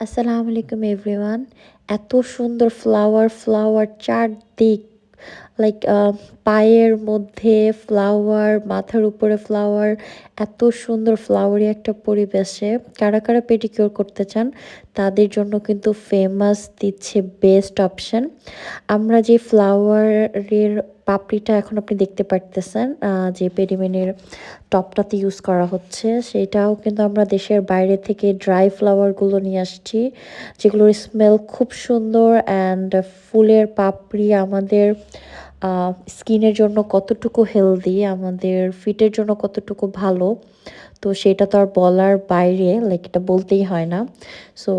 আসসালামু আলাইকুম এভরিওয়ান। এত সুন্দর ফ্লাওয়ার চারদিক, লাইক পায়ের মধ্যে ফ্লাওয়ার, মাথার উপরে ফ্লাওয়ার, এত সুন্দর ফ্লাওয়ারি একটা পরিবেশে কারা কারা পেডিকিউর করতে চান তাদের জন্য কিন্তু ফেমাস দিচ্ছে বেস্ট অপশন। আমরা যে ফ্লাওয়ারের পাপড়িটা এখন আপনি দেখতে পারতেছেন, যে পেডিমেনের টপটাতে ইউজ করা হচ্ছে, সেটাও কিন্তু আমরা দেশের বাইরে থেকে ড্রাই ফ্লাওয়ারগুলো নিয়ে আসছি, যেগুলোর স্মেল খুব সুন্দর। অ্যান্ড ফুলের পাপড়ি আমাদের স্কিনের জন্য কতটুকু হেলদি, আমাদের ফিটের জন্য কতটুকু ভালো, তো সেটা তো আর বলার বাইরে, লাইক এটা বলতেই হয় না। সো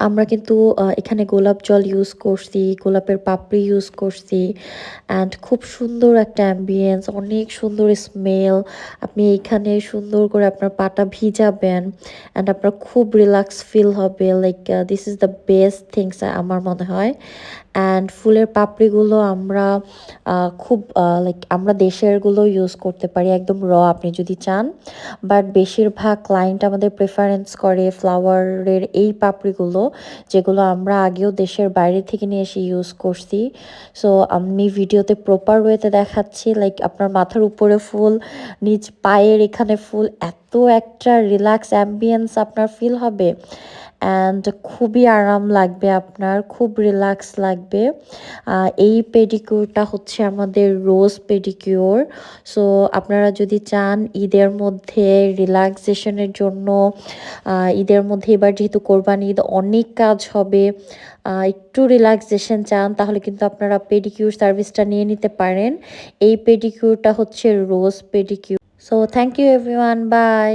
আমরা কিন্তু এখানে গোলাপ জল ইউজ করছি, গোলাপের পাপড়ি ইউজ করছি। অ্যান্ড খুব সুন্দর একটা অ্যাম্বিয়েন্স, অনেক সুন্দর স্মেল। আপনি এইখানে সুন্দর করে আপনার পাটা ভিজাবেন অ্যান্ড আপনার খুব রিল্যাক্স ফিল হবে। Like this is the best things আমার মনে হয়। অ্যান্ড ফুলের পাপড়িগুলো আমরা খুব লাইক আমরা দেশেরগুলো ইউজ করতে পারি একদম আপনি যদি চান। বাট বেশিরভাগ ক্লায়েন্ট আমাদের প্রেফারেন্স করে ফ্লাওয়ারের এই পাপড়িগুলো, যেগুলো আমরা আগেও দেশের বাইরে থেকে নিয়ে এসে ইউজ করছি। সো আমি ভিডিওতে প্রপার ওয়েতে দেখাচ্ছি, লাইক আপনার মাথার উপরে ফুল, নিজ পায়ের এখানে ফুল, এত একটা রিল্যাক্স অ্যাম্বিয়েন্স আপনার ফিল হবে। অ্যান্ড খুবই আরাম লাগবে আপনার, খুব রিল্যাক্স লাগবে। এই পেডিকিউরটা হচ্ছে আমাদের রোজ পেডিকিউর। সো আপনারা যদি চান ঈদের মধ্যে রিল্যাক্সেশনের জন্য, ঈদের মধ্যে এবার যেহেতু কোরবানি ঈদ, অনেক কাজ হবে, একটু রিল্যাক্সেশন চান, তাহলে কিন্তু আপনারা পেডিকিউর সার্ভিসটা নিয়ে নিতে পারেন। এই পেডিকিউরটা হচ্ছে rose pedicure. So thank you everyone, by.